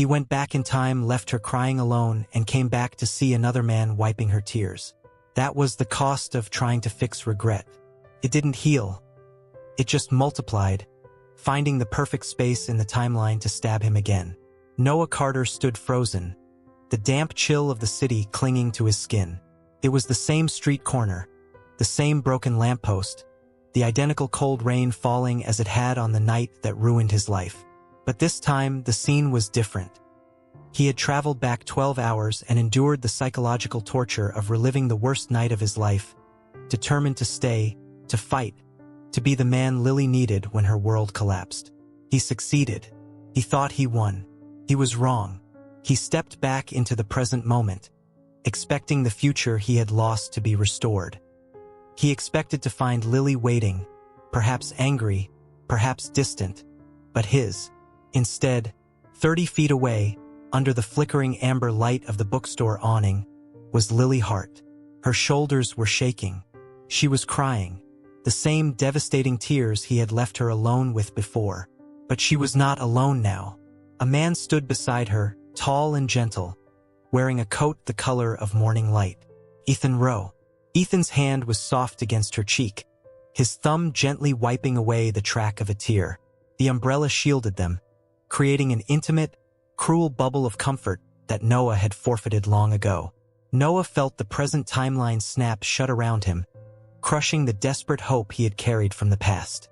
He went back in time, left her crying alone, and came back to see another man wiping her tears. That was the cost of trying to fix regret. It didn't heal. It just multiplied, finding the perfect space in the timeline to stab him again. Noah Carter stood frozen, the damp chill of the city clinging to his skin. It was the same street corner, the same broken lamppost, the identical cold rain falling as it had on the night that ruined his life. But this time, the scene was different. He had traveled back 12 hours and endured the psychological torture of reliving the worst night of his life, determined to stay, to fight, to be the man Lily needed when her world collapsed. He succeeded. He thought he won. He was wrong. He stepped back into the present moment, expecting the future he had lost to be restored. He expected to find Lily waiting, perhaps angry, perhaps distant, but his. Instead, 30 feet away, under the flickering amber light of the bookstore awning, was Lily Hart. Her shoulders were shaking. She was crying, the same devastating tears he had left her alone with before. But she was not alone now. A man stood beside her, tall and gentle, wearing a coat the color of morning light. Ethan Rowe. Ethan's hand was soft against her cheek, his thumb gently wiping away the track of a tear. The umbrella shielded them, creating an intimate, cruel bubble of comfort that Noah had forfeited long ago. Noah felt the present timeline snap shut around him, crushing the desperate hope he had carried from the past.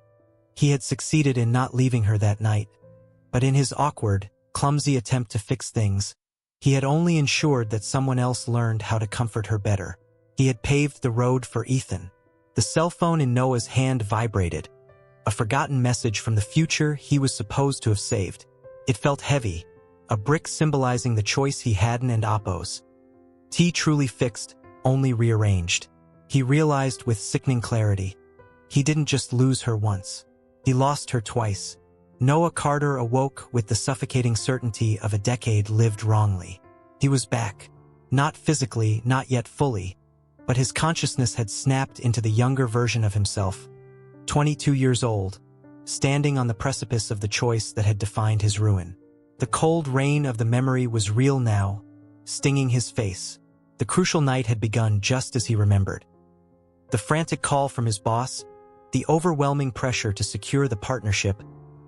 He had succeeded in not leaving her that night, but in his awkward, clumsy attempt to fix things, he had only ensured that someone else learned how to comfort her better. He had paved the road for Ethan. The cell phone in Noah's hand vibrated, a forgotten message from the future he was supposed to have saved. It felt heavy, a brick symbolizing the choice he hadn't and Oppo's. T truly fixed, only rearranged. He realized with sickening clarity. He didn't just lose her once. He lost her twice. Noah Carter awoke with the suffocating certainty of a decade lived wrongly. He was back. Not physically, not yet fully, but his consciousness had snapped into the younger version of himself, 22 years old, standing on the precipice of the choice that had defined his ruin. The cold rain of the memory was real now, stinging his face. The crucial night had begun just as he remembered. The frantic call from his boss, the overwhelming pressure to secure the partnership,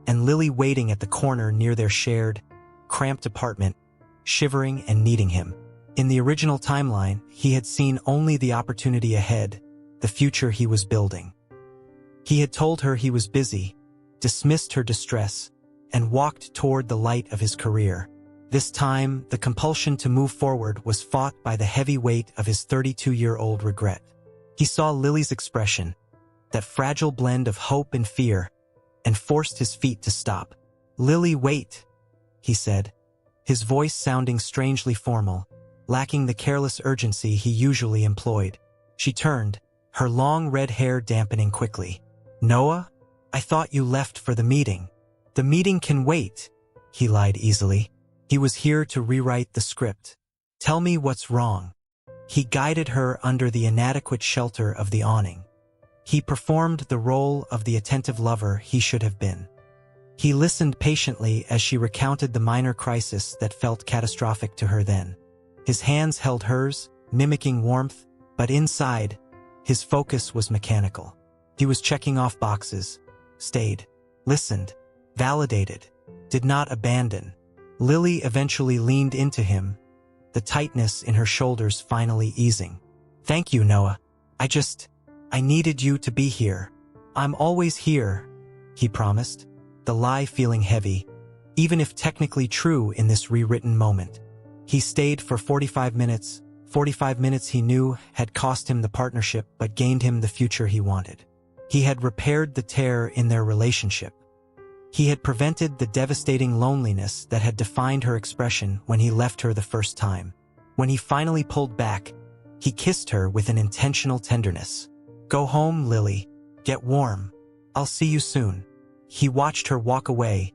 and Lily waiting at the corner near their shared, cramped apartment, shivering and needing him. In the original timeline, he had seen only the opportunity ahead, the future he was building. He had told her he was busy, dismissed her distress, and walked toward the light of his career. This time, the compulsion to move forward was fought by the heavy weight of his 32-year-old regret. He saw Lily's expression, that fragile blend of hope and fear, and forced his feet to stop. "Lily, wait," he said, his voice sounding strangely formal, lacking the careless urgency he usually employed. She turned, her long red hair dampening quickly. "Noah? I thought you left for the meeting." "The meeting can wait," he lied easily. He was here to rewrite the script. "Tell me what's wrong." He guided her under the inadequate shelter of the awning. He performed the role of the attentive lover he should have been. He listened patiently as she recounted the minor crisis that felt catastrophic to her then. His hands held hers, mimicking warmth, but inside, his focus was mechanical. He was checking off boxes, stayed, listened, validated, did not abandon. Lily eventually leaned into him, the tightness in her shoulders finally easing. "Thank you, Noah. I needed you to be here." "I'm always here," he promised, the lie feeling heavy, even if technically true in this rewritten moment. He stayed for 45 minutes, 45 minutes he knew had cost him the partnership but gained him the future he wanted. He had repaired the tear in their relationship. He had prevented the devastating loneliness that had defined her expression when he left her the first time. When he finally pulled back, he kissed her with an intentional tenderness. "Go home, Lily. Get warm. I'll see you soon." He watched her walk away,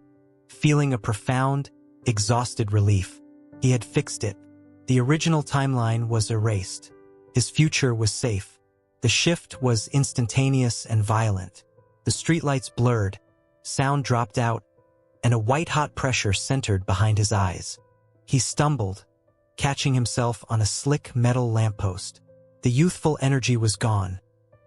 feeling a profound, exhausted relief. He had fixed it. The original timeline was erased. His future was safe. The shift was instantaneous and violent. The streetlights blurred, sound dropped out, and a white-hot pressure centered behind his eyes. He stumbled, catching himself on a slick metal lamppost. The youthful energy was gone,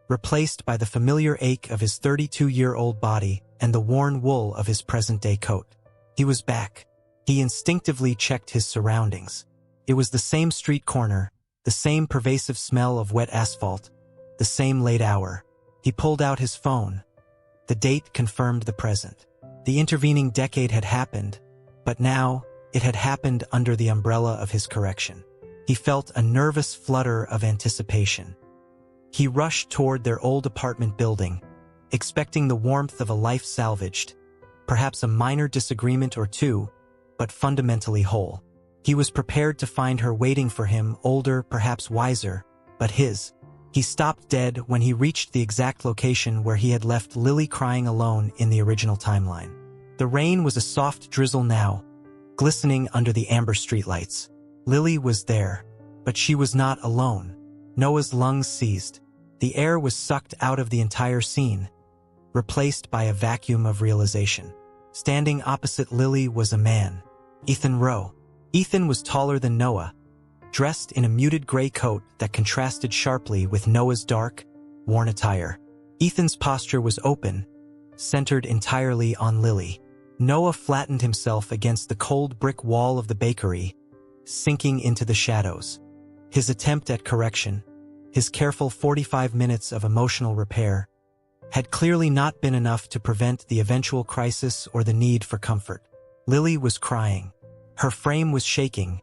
replaced by the familiar ache of his 32-year-old body and the worn wool of his present-day coat. He was back. He instinctively checked his surroundings. It was the same street corner, the same pervasive smell of wet asphalt, the same late hour. He pulled out his phone. The date confirmed the present. The intervening decade had happened, but now it had happened under the umbrella of his correction. He felt a nervous flutter of anticipation. He rushed toward their old apartment building, expecting the warmth of a life salvaged, perhaps a minor disagreement or two, but fundamentally whole. He was prepared to find her waiting for him, older, perhaps wiser, but his. He stopped dead when he reached the exact location where he had left Lily crying alone in the original timeline. The rain was a soft drizzle now, glistening under the amber streetlights. Lily was there, but she was not alone. Noah's lungs seized. The air was sucked out of the entire scene, replaced by a vacuum of realization. Standing opposite Lily was a man, Ethan Rowe. Ethan was taller than Noah, dressed in a muted gray coat that contrasted sharply with Noah's dark, worn attire. Ethan's posture was open, centered entirely on Lily. Noah flattened himself against the cold brick wall of the bakery, sinking into the shadows. His attempt at correction, his careful 45 minutes of emotional repair, had clearly not been enough to prevent the eventual crisis or the need for comfort. Lily was crying. Her frame was shaking,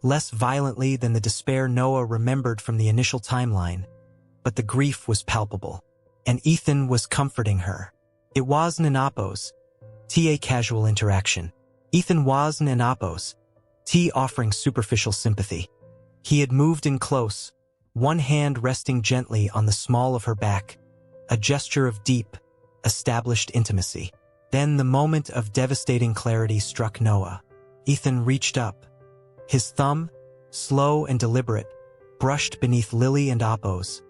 less violently than the despair Noah remembered from the initial timeline, but the grief was palpable. And Ethan was comforting her. It wasn't an oppose, a casual interaction. Ethan wasn't an oppose, offering superficial sympathy. He had moved in close, one hand resting gently on the small of her back, a gesture of deep, established intimacy. Then the moment of devastating clarity struck Noah. Ethan reached up. His thumb, slow and deliberate, brushed beneath Lily and Appo's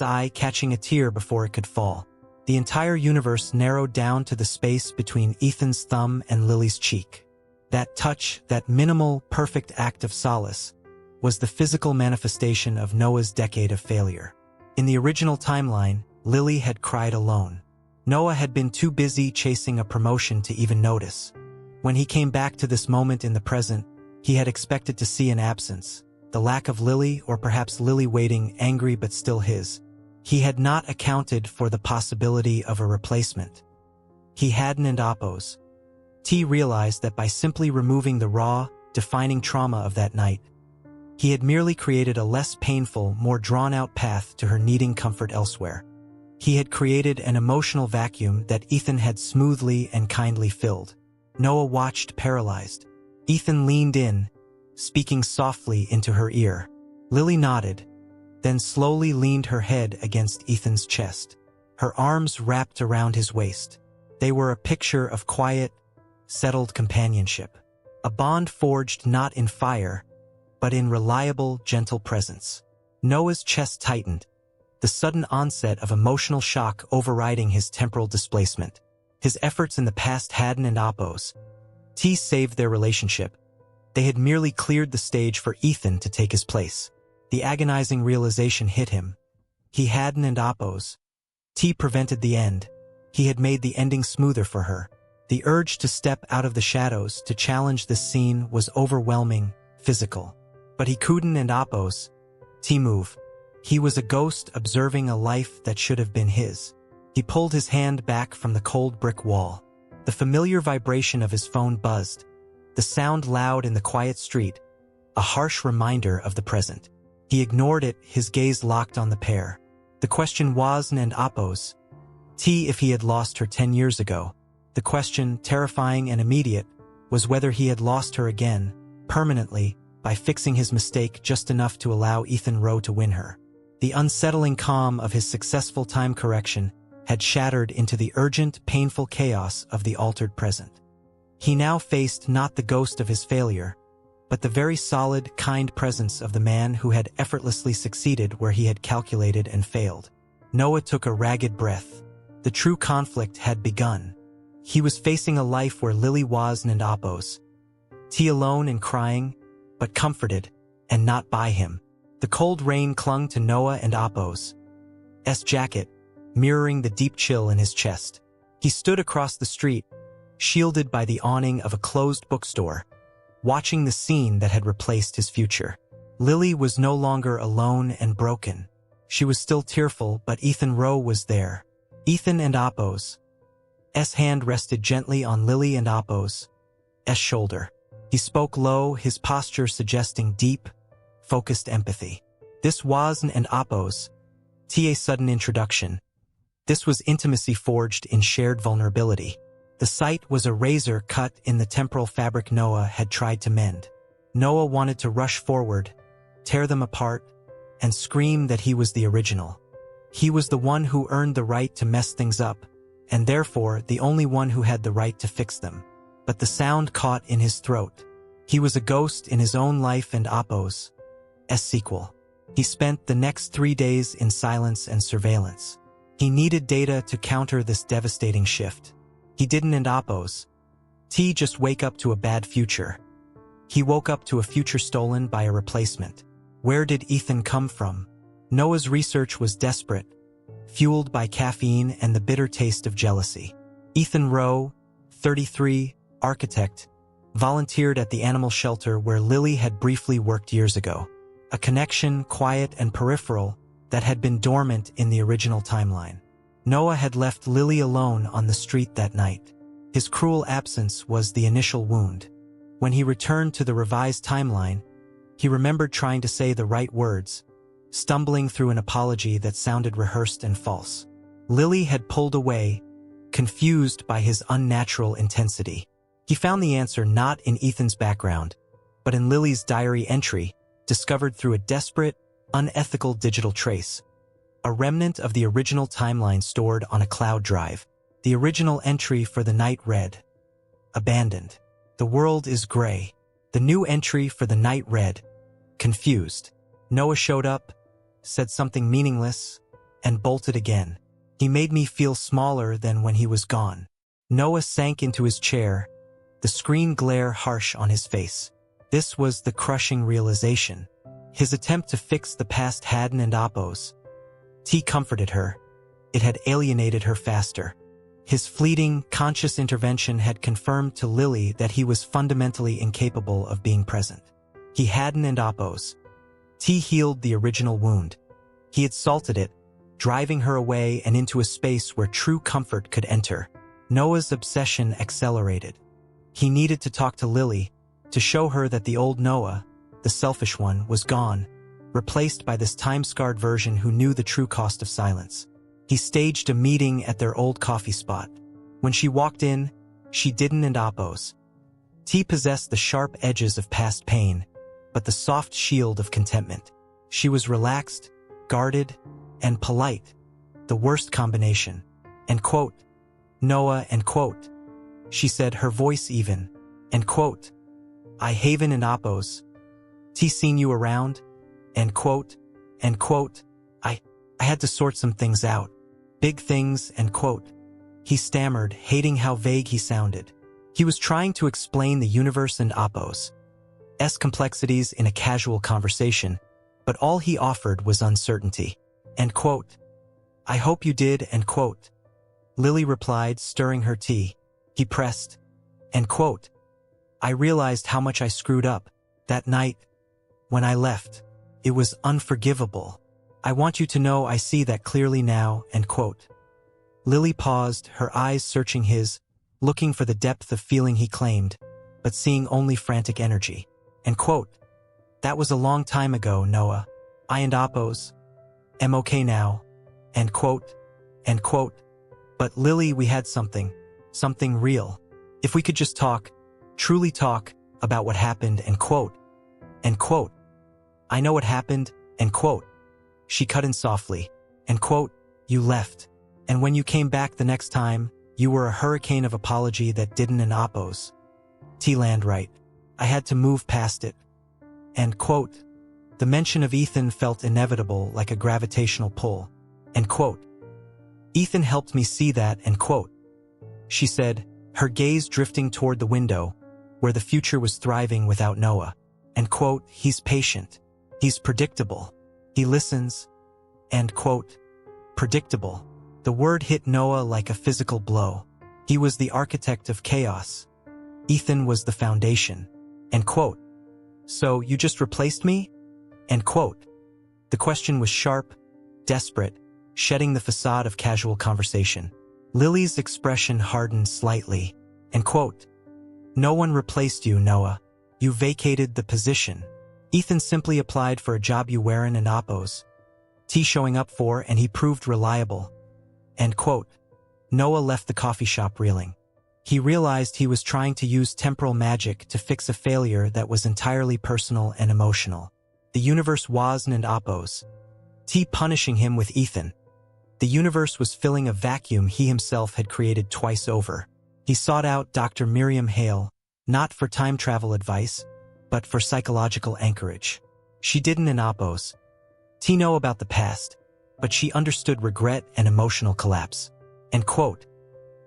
eye, catching a tear before it could fall. The entire universe narrowed down to the space between Ethan's thumb and Lily's cheek. That touch, that minimal, perfect act of solace, was the physical manifestation of Noah's decade of failure. In the original timeline, Lily had cried alone. Noah had been too busy chasing a promotion to even notice. When he came back to this moment in the present, he had expected to see an absence, the lack of Lily, or perhaps Lily waiting, angry but still his. He had not accounted for the possibility of a replacement. He hadn't and oppose. Realized that by simply removing the raw, defining trauma of that night, he had merely created a less painful, more drawn-out path to her needing comfort elsewhere. He had created an emotional vacuum that Ethan had smoothly and kindly filled. Noah watched paralyzed. Ethan leaned in, speaking softly into her ear. Lily nodded, then slowly leaned her head against Ethan's chest. Her arms wrapped around his waist. They were a picture of quiet, settled companionship. A bond forged not in fire, but in reliable, gentle presence. Noah's chest tightened, the sudden onset of emotional shock overriding his temporal displacement. His efforts in the past hadn't and oppose. Saved their relationship. They had merely cleared the stage for Ethan to take his place. The agonizing realization hit him. He hadn't and oppose. Prevented the end. He had made the ending smoother for her. The urge to step out of the shadows to challenge this scene was overwhelming, physical. But he couldn't and oppose. Move. He was a ghost observing a life that should have been his. He pulled his hand back from the cold brick wall. The familiar vibration of his phone buzzed, the sound loud in the quiet street, a harsh reminder of the present. He ignored it, his gaze locked on the pair. The question wasn't and oppose. If he had lost her 10 years ago. The question, terrifying and immediate, was whether he had lost her again, permanently, by fixing his mistake just enough to allow Ethan Rowe to win her. The unsettling calm of his successful time correction had shattered into the urgent, painful chaos of the altered present. He now faced not the ghost of his failure, but the very solid, kind presence of the man who had effortlessly succeeded where he had calculated and failed. Noah took a ragged breath. The true conflict had begun. He was facing a life where Lily was and Apos. T alone and crying, but comforted, and not by him. The cold rain clung to Noah and Apos' jacket, mirroring the deep chill in his chest. He stood across the street, shielded by the awning of a closed bookstore, watching the scene that had replaced his future. Lily was no longer alone and broken. She was still tearful, but Ethan Rowe was there. Ethan and Apos' hand rested gently on Lily and Apos' shoulder. He spoke low, his posture suggesting deep, focused empathy. This wasn't and Apos' a sudden introduction. This was intimacy forged in shared vulnerability. The sight was a razor cut in the temporal fabric Noah had tried to mend. Noah wanted to rush forward, tear them apart, and scream that he was the original. He was the one who earned the right to mess things up, and therefore the only one who had the right to fix them. But the sound caught in his throat. He was a ghost in his own life and Apos' sequel. He spent the next 3 days in silence and surveillance. He needed data to counter this devastating shift. He didn't and Apos' just wake up to a bad future. He woke up to a future stolen by a replacement. Where did Ethan come from? Noah's research was desperate, fueled by caffeine and the bitter taste of jealousy. Ethan Rowe, 33, architect, volunteered at the animal shelter where Lily had briefly worked years ago. A connection, quiet and peripheral, that had been dormant in the original timeline. Noah had left Lily alone on the street that night. His cruel absence was the initial wound. When he returned to the revised timeline, he remembered trying to say the right words, stumbling through an apology that sounded rehearsed and false. Lily had pulled away, confused by his unnatural intensity. He found the answer not in Ethan's background, but in Lily's diary entry, discovered through a desperate, unethical digital trace. A remnant of the original timeline stored on a cloud drive. The original entry for the night read, "Abandoned. The world is gray." The new entry for the night read, "Confused. Noah showed up, said something meaningless, and bolted again. He made me feel smaller than when he was gone." Noah sank into his chair, the screen glare harsh on his face. This was the crushing realization. His attempt to fix the past hadn't and Apos' comforted her. It had alienated her faster. His fleeting, conscious intervention had confirmed to Lily that he was fundamentally incapable of being present. He hadn't and Apos' healed the original wound. He had salted it, driving her away and into a space where true comfort could enter. Noah's obsession accelerated. He needed to talk to Lily, to show her that the old Noah, the selfish one, was gone, replaced by this time-scarred version who knew the true cost of silence. He staged a meeting at their old coffee spot. When she walked in, she didn't and Apos' possessed the sharp edges of past pain, but the soft shield of contentment. She was relaxed, guarded, and polite, the worst combination. And quote, "Noah," and quote, she said, her voice even, and quote, "I haven and Apos' seen you around," and quote, I had to sort some things out. Big things, and quote. He stammered, hating how vague he sounded. He was trying to explain the universe and Apos' complexities in a casual conversation, but all he offered was uncertainty. End quote. "I hope you did," end quote. Lily replied, stirring her tea. He pressed, end quote. "I realized how much I screwed up that night when I left. It was unforgivable. I want you to know I see that clearly now," end quote. Lily paused, her eyes searching his, looking for the depth of feeling he claimed, but seeing only frantic energy. End quote. "That was a long time ago, Noah. I and Apos am okay now," end quote, end quote. "But Lily, we had something real. If we could just talk, truly talk, about what happened," end quote, end quote. "I know what happened," end quote. She cut in softly, end quote, "You left. And when you came back the next time, you were a hurricane of apology that didn't and Apos' land right. I had to move past it." End quote. The mention of Ethan felt inevitable, like a gravitational pull. End quote. "Ethan helped me see that," end quote. She said, her gaze drifting toward the window, where the future was thriving without Noah. And quote, he's patient. He's predictable. He listens. And quote, predictable. The word hit Noah like a physical blow. He was the architect of chaos. Ethan was the foundation. End quote. So you just replaced me? End quote. The question was sharp, desperate, shedding the facade of casual conversation. Lily's expression hardened slightly. End quote. No one replaced you, Noah. You vacated the position. Ethan simply applied for a job you weren't and oppose. T showing up for, and he proved reliable. End quote. Noah left the coffee shop reeling. He realized he was trying to use temporal magic to fix a failure that was entirely personal and emotional. The universe wasn't and oppose. T punishing him with Ethan. The universe was filling a vacuum he himself had created twice over. He sought out Dr. Miriam Hale, not for time travel advice, but for psychological anchorage. She didn't and oppose. T know about the past, but she understood regret and emotional collapse. End quote.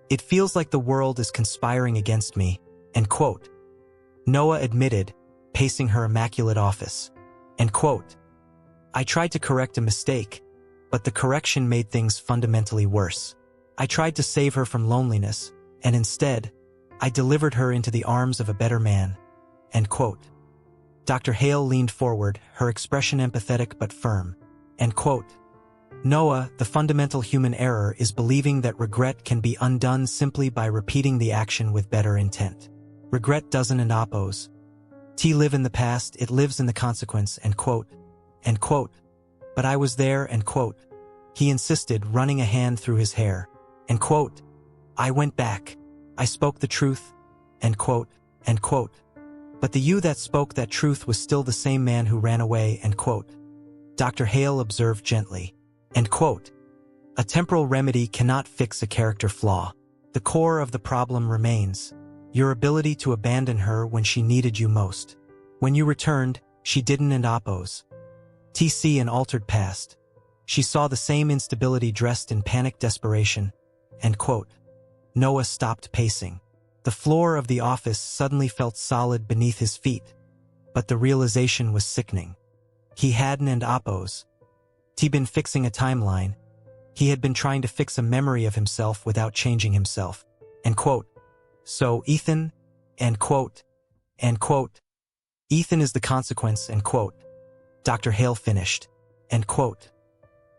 It feels like the world is conspiring against me. End quote. Noah admitted, pacing her immaculate office. End quote. I tried to correct a mistake, but the correction made things fundamentally worse. I tried to save her from loneliness, and instead, I delivered her into the arms of a better man. End quote. Dr. Hale leaned forward, her expression empathetic but firm. End quote. Noah, the fundamental human error is believing that regret can be undone simply by repeating the action with better intent. Regret doesn't and oppose. T live in the past, it lives in the consequence. End quote. End quote. But I was there. End quote. He insisted, running a hand through his hair. End quote. I went back. I spoke the truth. End quote. End quote. But the you that spoke that truth was still the same man who ran away. End quote. Dr. Hale observed gently. End quote. A temporal remedy cannot fix a character flaw. The core of the problem remains. Your ability to abandon her when she needed you most. When you returned, she didn't and oppose. TC an altered past. She saw the same instability dressed in panic desperation. End quote. Noah stopped pacing. The floor of the office suddenly felt solid beneath his feet. But the realization was sickening. He hadn't and oppose. He'd been fixing a timeline. He had been trying to fix a memory of himself without changing himself. End quote. So Ethan, end quote. End quote. Ethan is the consequence. End quote. Dr. Hale finished. End quote.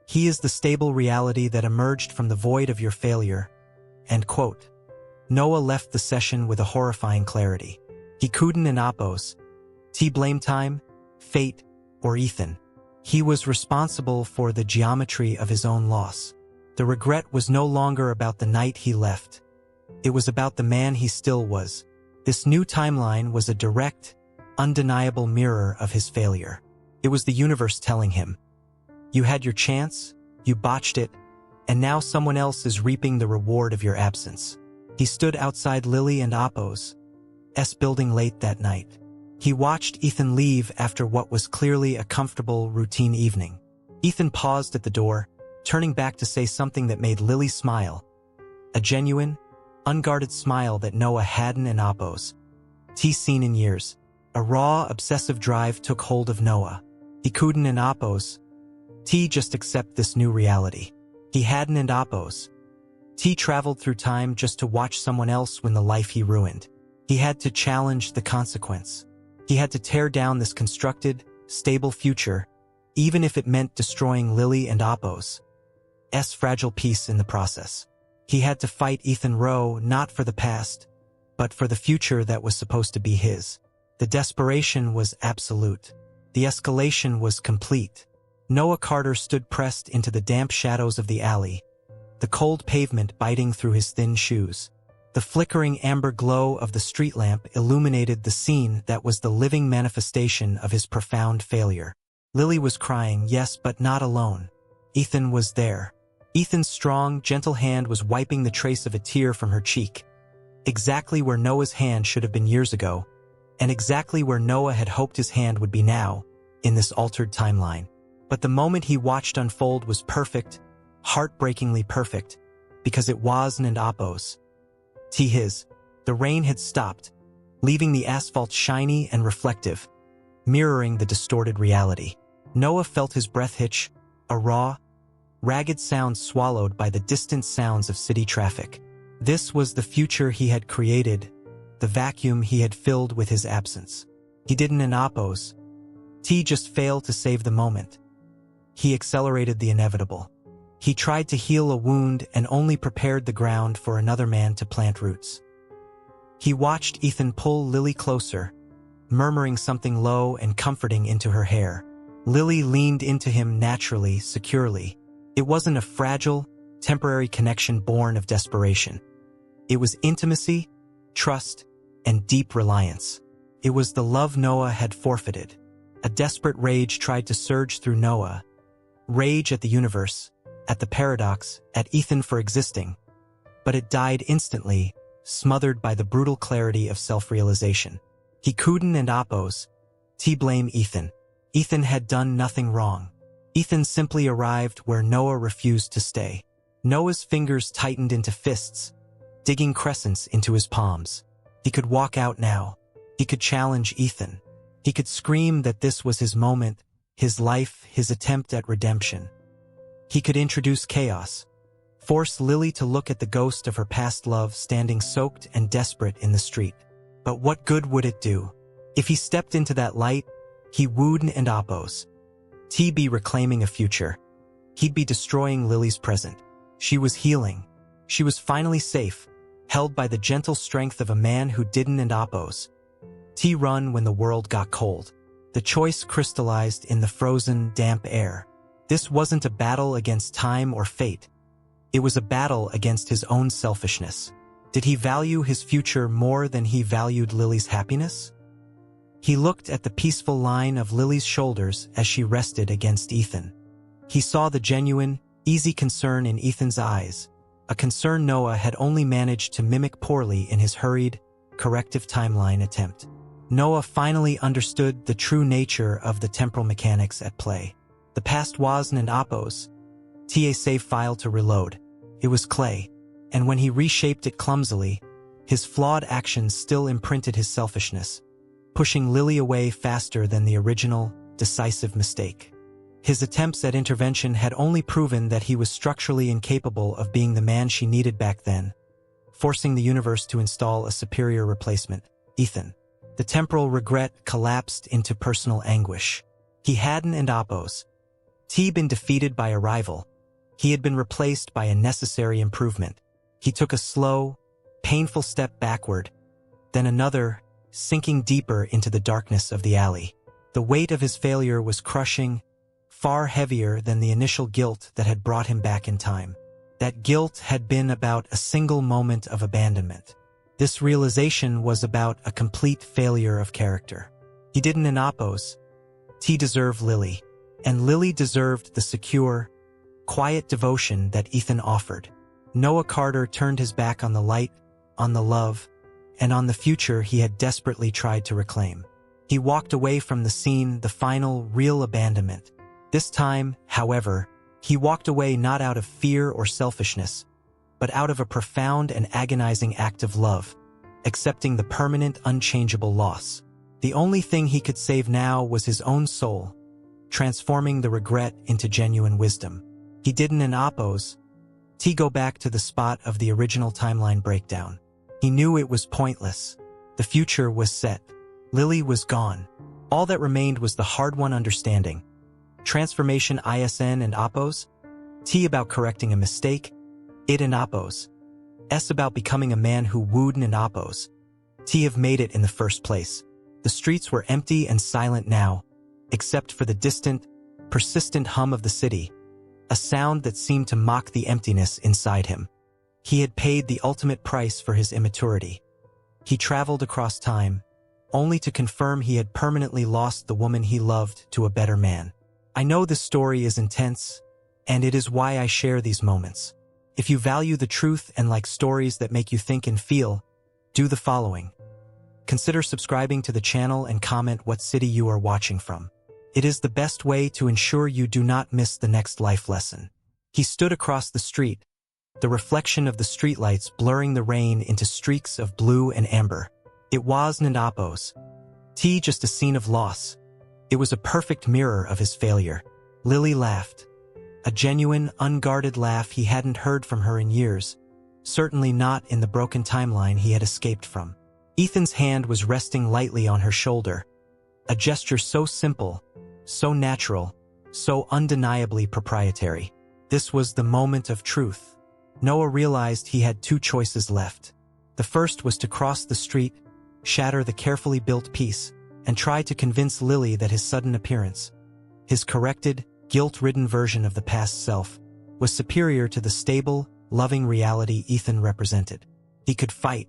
He is the stable reality that emerged from the void of your failure. End quote. Noah left the session with a horrifying clarity. He couldn't and oppose. T blame time, fate, or Ethan. He was responsible for the geometry of his own loss. The regret was no longer about the night he left. It was about the man he still was. This new timeline was a direct, undeniable mirror of his failure. It was the universe telling him, you had your chance, you botched it, and now someone else is reaping the reward of your absence. He stood outside Lily and Oppo's building late that night. He watched Ethan leave after what was clearly a comfortable, routine evening. Ethan paused at the door, turning back to say something that made Lily smile. A genuine, unguarded smile that Noah hadn't and Oppo's seen in years. A raw, obsessive drive took hold of Noah. He couldn't and Oppo's just accept this new reality. He hadn't and Oppo's traveled through time just to watch someone else win the life he ruined. He had to challenge the consequence. He had to tear down this constructed, stable future, even if it meant destroying Lily and Oppo's fragile peace in the process. He had to fight Ethan Rowe not for the past, but for the future that was supposed to be his. The desperation was absolute. The escalation was complete. Noah Carter stood pressed into the damp shadows of the alley, the cold pavement biting through his thin shoes. The flickering amber glow of the street lamp illuminated the scene that was the living manifestation of his profound failure. Lily was crying, yes, but not alone. Ethan was there. Ethan's strong, gentle hand was wiping the trace of a tear from her cheek. Exactly where Noah's hand should have been years ago, and exactly where Noah had hoped his hand would be now, in this altered timeline. But the moment he watched unfold was perfect, heartbreakingly perfect, because it wasn't Oppo's his. The rain had stopped, leaving the asphalt shiny and reflective, mirroring the distorted reality. Noah felt his breath hitch, a raw, ragged sound swallowed by the distant sounds of city traffic. This was the future he had created, the vacuum he had filled with his absence. He didn't oppose. T just failed to save the moment. He accelerated the inevitable. He tried to heal a wound and only prepared the ground for another man to plant roots. He watched Ethan pull Lily closer, murmuring something low and comforting into her hair. Lily leaned into him naturally, securely. It wasn't a fragile, temporary connection born of desperation. It was intimacy, trust, and deep reliance. It was the love Noah had forfeited. A desperate rage tried to surge through Noah. Rage at the universe, at the paradox, at Ethan for existing. But it died instantly, smothered by the brutal clarity of self-realization. He couldn't oppose. T blame Ethan. Ethan had done nothing wrong. Ethan simply arrived where Noah refused to stay. Noah's fingers tightened into fists, digging crescents into his palms. He could walk out now. He could challenge Ethan. He could scream that this was his moment, his life, his attempt at redemption. He could introduce chaos, force Lily to look at the ghost of her past love standing soaked and desperate in the street. But what good would it do? If he stepped into that light, he wouldn't oppose. He'd be reclaiming a future. He'd be destroying Lily's present. She was healing. She was finally safe, held by the gentle strength of a man who didn't oppose. T run when the world got cold. The choice crystallized in the frozen, damp air. This wasn't a battle against time or fate. It was a battle against his own selfishness. Did he value his future more than he valued Lily's happiness? He looked at the peaceful line of Lily's shoulders as she rested against Ethan. He saw the genuine, easy concern in Ethan's eyes, a concern Noah had only managed to mimic poorly in his hurried, corrective timeline attempt. Noah finally understood the true nature of the temporal mechanics at play. The past wasn't oppose. Ta save file to reload. It was clay, and when he reshaped it clumsily, his flawed actions still imprinted his selfishness, pushing Lily away faster than the original, decisive mistake. His attempts at intervention had only proven that he was structurally incapable of being the man she needed back then, forcing the universe to install a superior replacement, Ethan. The temporal regret collapsed into personal anguish. He hadn't oppose. T been defeated by a rival. He had been replaced by a necessary improvement. He took a slow, painful step backward, then another, sinking deeper into the darkness of the alley. The weight of his failure was crushing, far heavier than the initial guilt that had brought him back in time. That guilt had been about a single moment of abandonment. This realization was about a complete failure of character. He didn't oppose. T deserved Lily, and Lily deserved the secure, quiet devotion that Ethan offered. Noah Carter turned his back on the light, on the love, and on the future he had desperately tried to reclaim. He walked away from the scene, the final, real abandonment. This time, however, he walked away not out of fear or selfishness, but out of a profound and agonizing act of love, accepting the permanent, unchangeable loss. The only thing he could save now was his own soul, transforming the regret into genuine wisdom. He didn't oppose. T go back to the spot of the original timeline breakdown. He knew it was pointless. The future was set. Lily was gone. All that remained was the hard-won understanding. Transformation ISN and oppose. T about correcting a mistake. It and oppose. S about becoming a man who wouldn't oppose. T have made it in the first place. The streets were empty and silent now, except for the distant, persistent hum of the city, a sound that seemed to mock the emptiness inside him. He had paid the ultimate price for his immaturity. He traveled across time, only to confirm he had permanently lost the woman he loved to a better man. I know this story is intense, and it is why I share these moments. If you value the truth and like stories that make you think and feel, do the following. Consider subscribing to the channel and comment what city you are watching from. It is the best way to ensure you do not miss the next life lesson. He stood across the street, the reflection of the streetlights blurring the rain into streaks of blue and amber. It wasn't Apos. Just a scene of loss. It was a perfect mirror of his failure. Lily laughed. A genuine, unguarded laugh he hadn't heard from her in years. Certainly not in the broken timeline he had escaped from. Ethan's hand was resting lightly on her shoulder. A gesture so simple, so natural, so undeniably proprietary. This was the moment of truth. Noah realized he had two choices left. The first was to cross the street, shatter the carefully built peace, and try to convince Lily that his sudden appearance, his corrected, guilt-ridden version of the past self, was superior to the stable, loving reality Ethan represented. He could fight.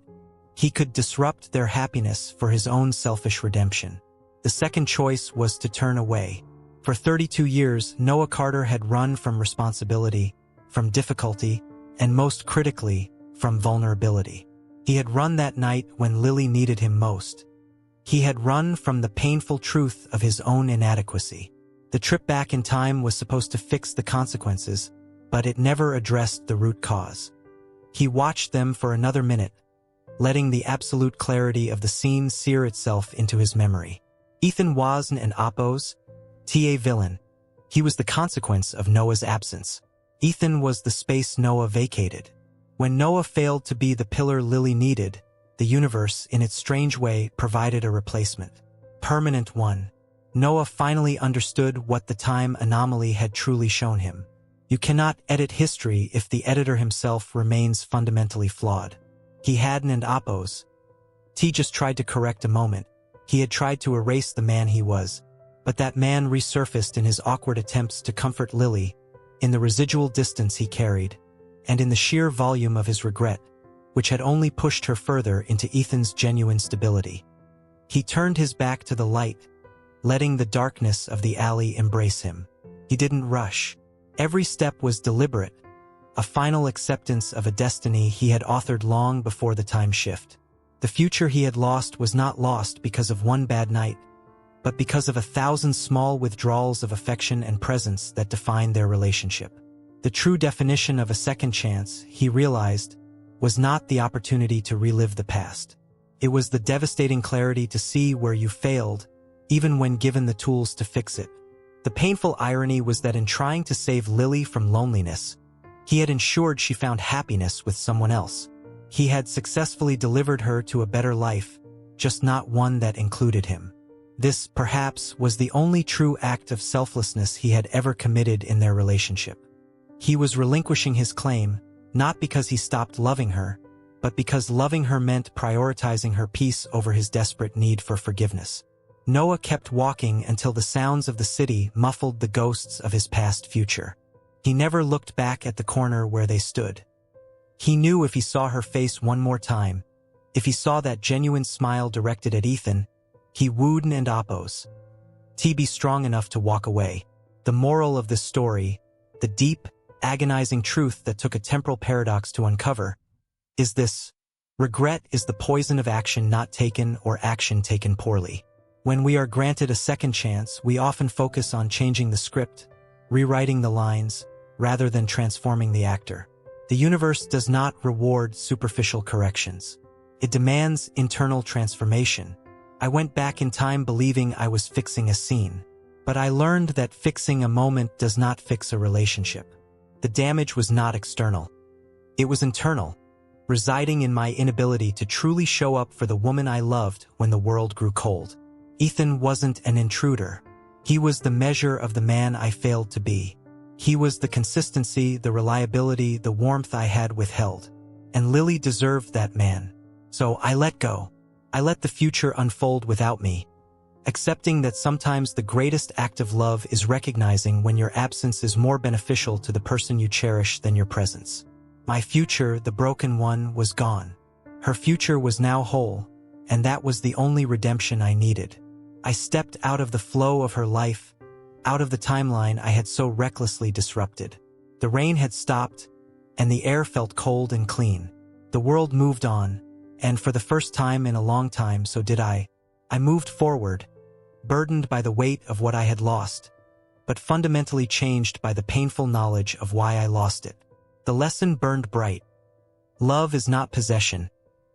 He could disrupt their happiness for his own selfish redemption. The second choice was to turn away. For 32 years, Noah Carter had run from responsibility, from difficulty, and most critically, from vulnerability. He had run that night when Lily needed him most. He had run from the painful truth of his own inadequacy. The trip back in time was supposed to fix the consequences, but it never addressed the root cause. He watched them for another minute, letting the absolute clarity of the scene sear itself into his memory. Ethan wasn't an Apos, a villain. He was the consequence of Noah's absence. Ethan was the space Noah vacated. When Noah failed to be the pillar Lily needed, the universe, in its strange way, provided a replacement. Permanent one. Noah finally understood what the time anomaly had truly shown him. You cannot edit history if the editor himself remains fundamentally flawed. He hadn't an Apos. T just tried to correct a moment. He had tried to erase the man he was, but that man resurfaced in his awkward attempts to comfort Lily, in the residual distance he carried, and in the sheer volume of his regret, which had only pushed her further into Ethan's genuine stability. He turned his back to the light, letting the darkness of the alley embrace him. He didn't rush. Every step was deliberate, a final acceptance of a destiny he had authored long before the time shift. The future he had lost was not lost because of one bad night, but because of 1,000 small withdrawals of affection and presence that defined their relationship. The true definition of a second chance, he realized, was not the opportunity to relive the past. It was the devastating clarity to see where you failed, even when given the tools to fix it. The painful irony was that in trying to save Lily from loneliness, he had ensured she found happiness with someone else. He had successfully delivered her to a better life, just not one that included him. This, perhaps, was the only true act of selflessness he had ever committed in their relationship. He was relinquishing his claim, not because he stopped loving her, but because loving her meant prioritizing her peace over his desperate need for forgiveness. Noah kept walking until the sounds of the city muffled the ghosts of his past future. He never looked back at the corner where they stood. He knew if he saw her face one more time, if he saw that genuine smile directed at Ethan, he wouldn't and Apos. Be strong enough to walk away. The moral of this story, the deep, agonizing truth that took a temporal paradox to uncover, is this: regret is the poison of action not taken or action taken poorly. When we are granted a second chance, we often focus on changing the script, rewriting the lines, rather than transforming the actor. The universe does not reward superficial corrections. It demands internal transformation. I went back in time believing I was fixing a scene, but I learned that fixing a moment does not fix a relationship. The damage was not external. It was internal, residing in my inability to truly show up for the woman I loved when the world grew cold. Ethan wasn't an intruder. He was the measure of the man I failed to be. He was the consistency, the reliability, the warmth I had withheld. And Lily deserved that man. So I let go. I let the future unfold without me, accepting that sometimes the greatest act of love is recognizing when your absence is more beneficial to the person you cherish than your presence. My future, the broken one, was gone. Her future was now whole, and that was the only redemption I needed. I stepped out of the flow of her life, out of the timeline I had so recklessly disrupted. The rain had stopped, and the air felt cold and clean. The world moved on, and for the first time in a long time, so did I. I moved forward, burdened by the weight of what I had lost, but fundamentally changed by the painful knowledge of why I lost it. The lesson burned bright. Love is not possession,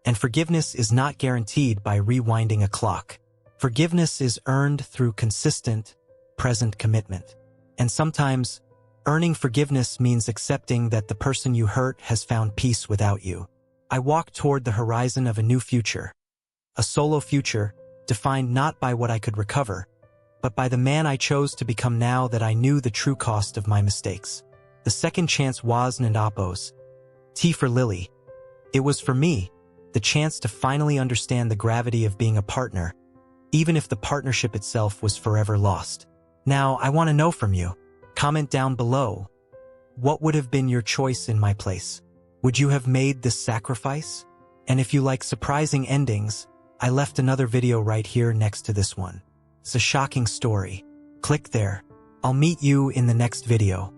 and forgiveness is not guaranteed by rewinding a clock. Forgiveness is earned through consistent, present commitment. And sometimes, earning forgiveness means accepting that the person you hurt has found peace without you. I walked toward the horizon of a new future. A solo future, defined not by what I could recover, but by the man I chose to become now that I knew the true cost of my mistakes. The second chance wasn't Apos. T for Lily. It was for me, the chance to finally understand the gravity of being a partner, even if the partnership itself was forever lost. Now, I want to know from you. Comment down below. What would have been your choice in my place? Would you have made this sacrifice? And if you like surprising endings, I left another video right here next to this one. It's a shocking story. Click there. I'll meet you in the next video.